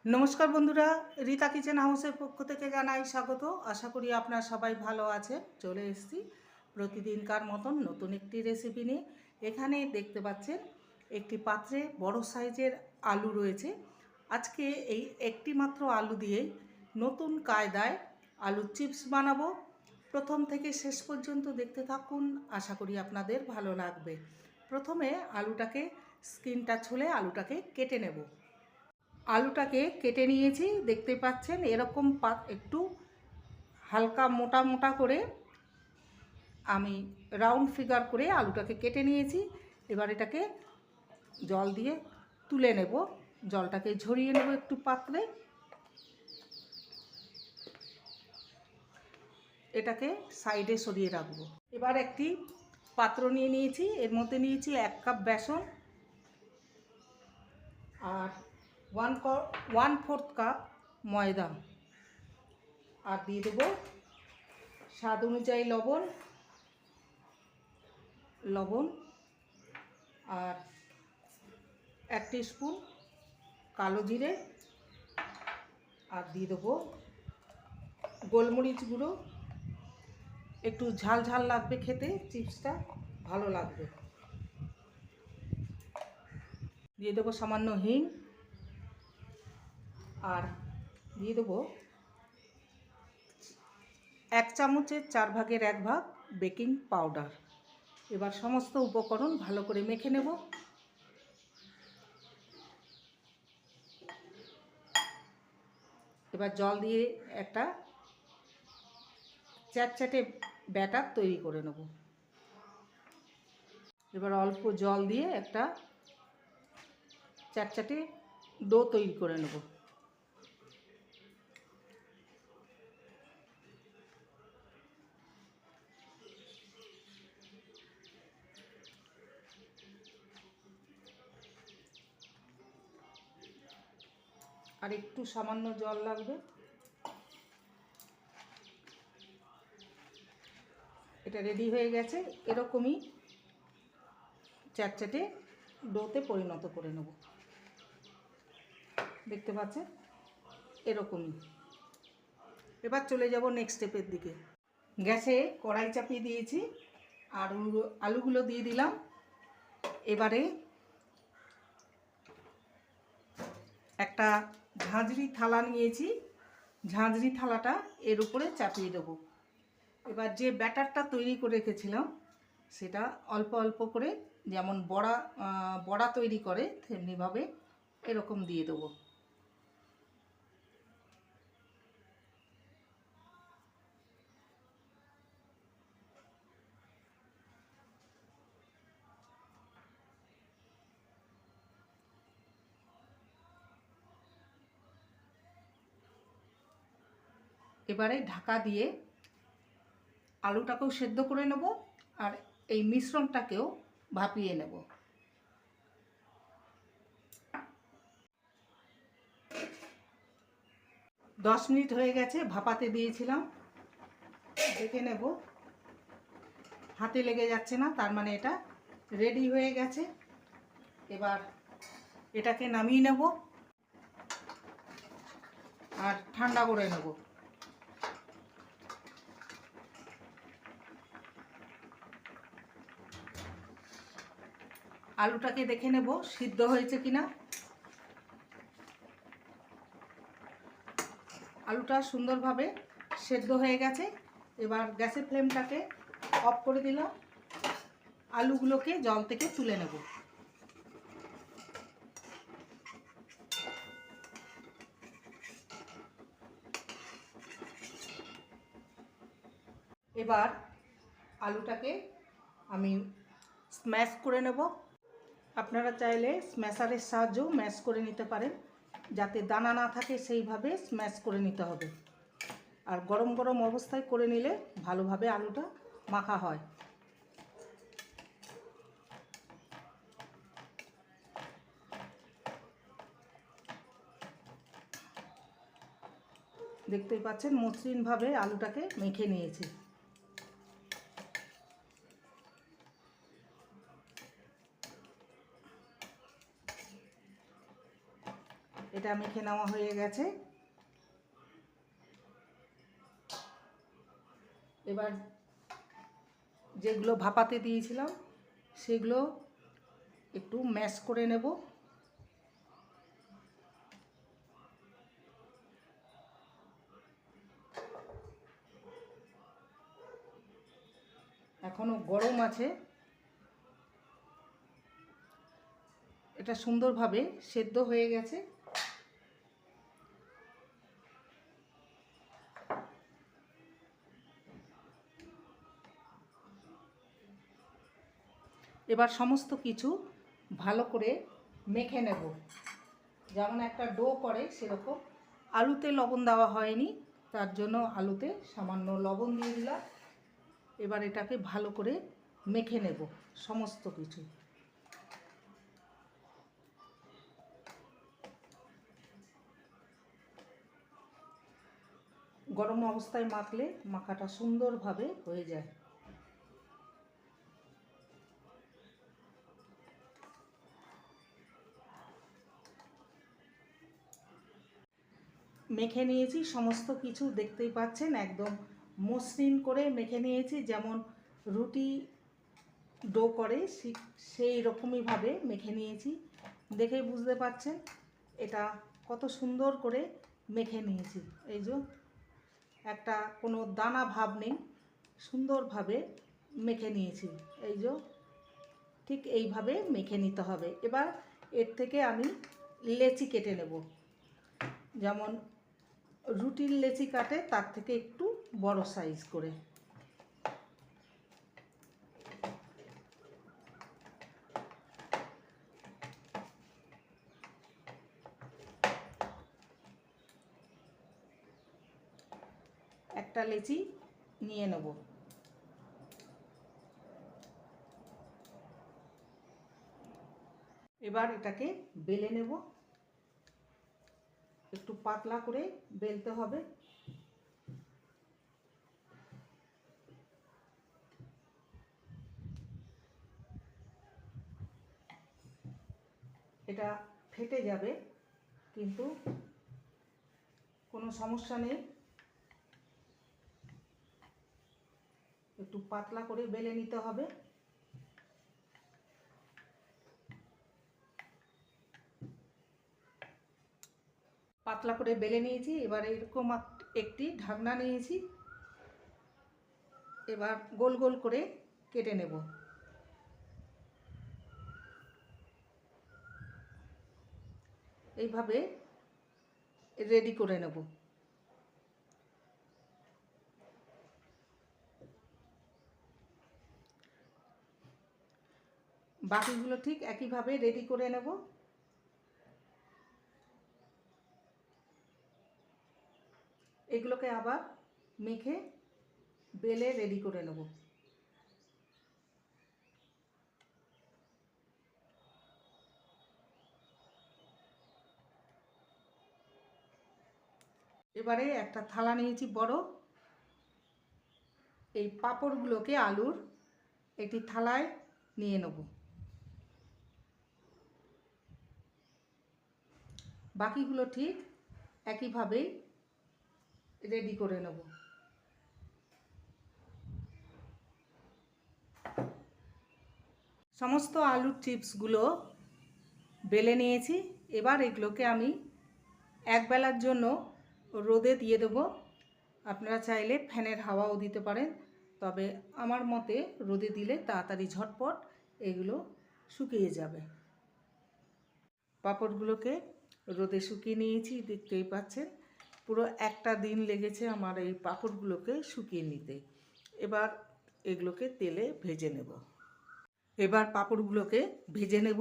নমস্কার বন্ধুরা, রীতা কিচেন হাউসের পক্ষ থেকে জানাই স্বাগত। আশা করি আপনারা সবাই ভালো আছেন। চলে এসেছি প্রতিদিনকার মতন নতুন একটি রেসিপি নিয়ে। এখানে দেখতে পাচ্ছেন একটি পাত্রে বড় সাইজের আলু রয়েছে। আজকে এই একটি মাত্র আলু দিয়েই নতুন কায়দায় আলুর চিপস বানাবো। প্রথম থেকে শেষ পর্যন্ত দেখতে থাকুন, আশা করি আপনাদের ভালো লাগবে। প্রথমে আলুটাকে স্কিনটা ছুলে আলুটাকে কেটে নেব। আলুটাকে কেটে নিয়েছি, দেখতে পাচ্ছেন এরকম একটু হালকা মোটা মোটা করে আমি রাউন্ড ফিগার করে আলুটাকে কেটে নিয়েছি। এবার এটাকে জল দিয়ে তুলে নেব, জলটাকে ঝরিয়ে নেব একটু পাত্রে। এটাকে সাইডে সরিয়ে রাখবো। এবার একটি পাত্র নিয়ে নিয়েছি, এর মধ্যে নিয়েছি 1 কাপ বেসন আর 1/4 কাপ ময়দা, আর দিয়ে দেবো স্বাদ অনুযায়ী লবণ আর 1 টিস্পুন কালো জিরে, আর দিয়ে দেবো গোলমরিচ গুঁড়ো। একটু ঝাল ঝাল লাগবে খেতে, চিপসটা ভালো লাগবে। দিয়ে দেবো সামান্য হিং, আর দিয়ে দেবো 1 চামচের 4 ভাগের 1 ভাগ বেকিং পাউডার। এবার সমস্ত উপকরণ ভালো করে মেখে নেব। এবার জল দিয়ে একটা চ্যাটচ্যাটে ব্যাটার তৈরি করে নেব। এবার অল্প জল দিয়ে একটা চ্যাটচ্যাটে ডো তৈরি করে নেব। আর একটু সামান্য জল লাগবে। এটা রেডি হয়ে গেছে। এরকমই চ্যাটচ্যাটে ডোতে পরিণত করে নেব। দেখতে পাচ্ছেন এরকমই। এবার চলে যাব নেক্সট স্টেপের দিকে। গ্যাসে কড়াই চাপিয়ে দিয়েছি, আর আলুগুলো দিয়ে দিলাম। এবারে একটা ঝাঁঝরি থালা নিয়েছি, ঝাঁঝরি থালাটা এর উপরে চাপিয়ে দেবো। এবার যে ব্যাটারটা তৈরি করে রেখেছিলাম সেটা অল্প অল্প করে, যেমন বড়া তৈরি করে তেমনিভাবে এরকম দিয়ে দেবো। এবারে ঢাকা দিয়ে আলুটাকেও সেদ্ধ করে নেব, আর এই মিশ্রণটাকেও ভাপিয়ে নেব। দশ মিনিট হয়ে গেছে, ভাপাতে দিয়েছিলাম। দেখে নেব, হাতে লেগে যাচ্ছে না, তার মানে এটা রেডি হয়ে গেছে। এবার এটাকে নামিয়ে নেব আর ঠান্ডা করে নেব। আলুটাকে দেখে নেব সিদ্ধ হয়েছে কিনা। আলুটা সুন্দরভাবে সেদ্ধ হয়ে গেছে। এবার গ্যাসের ফ্লেমটাকে অফ করে দিলাম। আলুগুলোকে জল থেকে তুলে নেব। এবার আলুটাকে আমি স্ম্যাশ করে নেব। আপনারা চাইলে স্ম্যাশারের সাহায্যেও ম্যাশ করে নিতে পারেন, যাতে দানা না থাকে সেইভাবে স্ম্যাশ করে নিতে হবে। আর গরম গরম অবস্থায় করে নিলে ভালোভাবে আলুটা মাখা হয়। দেখতেই পাচ্ছেন মসৃণভাবে আলুটাকে মেখে নিয়েছি। এটা মেখে নেওয়া হয়ে গেছে। এবার যেগুলো ভাপাতে দিয়েছিলাম সেগুলো একটু ম্যাশ করে নেব। এখনো গরম আছে, এটা সুন্দরভাবে সেদ্ধ হয়ে গেছে। এবার সমস্ত কিছু ভালো করে মেখে নেব, যেমন একটা ডো করে সেরকম। আলুতে লবণ দেওয়া হয়নি, তার জন্য আলুতে সামান্য লবণ দিয়ে দিলাম। এবার এটাকে ভালো করে মেখে নেব সমস্ত কিছু। গরম অবস্থায় মাখলে মাখাটা সুন্দরভাবে হয়ে যায়। মেখে নিয়েছি সমস্ত কিছু, দেখতেই পাচ্ছেন একদম মসৃণ করে মেখে নিয়েছি, যেমন রুটি ডো করে সেই রকমইভাবে মেখে নিয়েছি। দেখেই বুঝতে পারছেন এটা কত সুন্দর করে মেখে নিয়েছি। এই যে একটা কোনো দানা ভাব নেই, সুন্দরভাবে মেখে নিয়েছি। এই যে ঠিক এইভাবে মেখে নিতে হবে। এবার এর থেকে আমি লেচি কেটে নেব, যেমন রুটির লেচি কাটে তার থেকে একটু বড় সাইজ করে। একটা লেচি নিয়ে নেব। এবার এটাকে বেলে নেব, একটু পাতলা করে বেলতে হবে। এটা ফেটে যাবে কিন্তু কোনো সমস্যা নেই, একটু পাতলা করে বেলে নিতে হবে। পাতলা করে বেলে নিয়েছি। এবার এরকম একটি ঢাকনা নিয়েছি, এবার গোল গোল করে কেটে নেব। এইভাবে রেডি করে নেব। বাকিগুলো ঠিক একইভাবে রেডি করে নেব। এগুলোকে আবার মেখে বেলে রেডি করে নেব। এবারে একটা থালা নিয়েছি বড়, এই পাঁপড়গুলোকে আলুর একটি থালায় নিয়ে নেব। বাকিগুলো ঠিক একইভাবেই রেডি করে নেব। সমস্ত আলুর চিপসগুলো বেলে নিয়েছি। এবার এগুলোকে আমি একবেলার জন্য রোদে দিয়ে দেবো। আপনারা চাইলে ফ্যানের হাওয়াও দিতে পারেন, তবে আমার মতে রোদে দিলে তাড়াতাড়ি ঝটপট এগুলো শুকিয়ে যাবে। পাঁপড়গুলোকে রোদে শুকিয়ে নিয়েছি, দেখতেই পাচ্ছেন পুরো একটা দিন লেগেছে আমার এই পাঁপড়গুলোকে শুকিয়ে নিতে। এবার এগুলোকে তেলে ভেজে নেব। এবার পাঁপড়গুলোকে ভেজে নেব।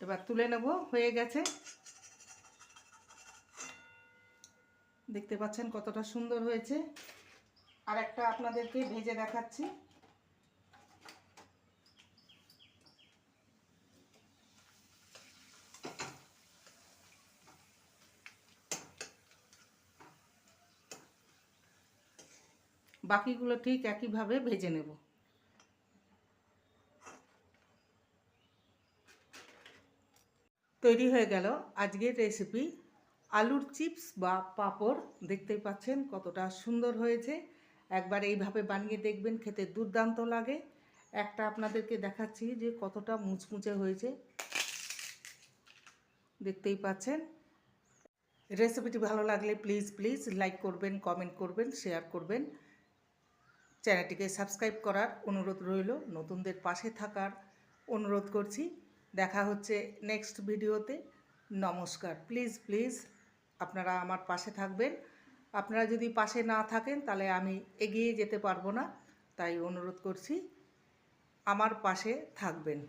এবার তুলে নেব, হয়ে গেছে। দেখতে পাচ্ছেন কতটা সুন্দর হয়েছে। আর একটা আপনাদেরকে ভেজে দেখাচ্ছি। বাকিগুলো ঠিক একইভাবে ভেজে নেব। তৈরি হয়ে গেল আজকের রেসিপি আলুর চিপস বা পাঁপড়। দেখতেই পাচ্ছেন কতটা সুন্দর হয়েছে। একবার এইভাবে বানিয়ে দেখবেন, খেতে দুর্দান্ত লাগে। একটা আপনাদেরকে দেখাচ্ছি যে কতটা মুচমুচে হয়েছে, দেখতেই পাচ্ছেন। রেসিপিটি ভালো লাগলে প্লিজ লাইক করবেন, কমেন্ট করবেন, শেয়ার করবেন। চ্যানেলটিকে সাবস্ক্রাইব করার অনুরোধ রইল, নতুনদের পাশে থাকার অনুরোধ করছি। দেখা হচ্ছে নেক্সট ভিডিওতে। নমস্কার। প্লিজ আপনারা আমার পাশে থাকবেন। আপনারা যদি পাশে না থাকেন তাহলে আমি এগিয়ে যেতে পারবো না, তাই অনুরোধ করছি আমার পাশে থাকবেন।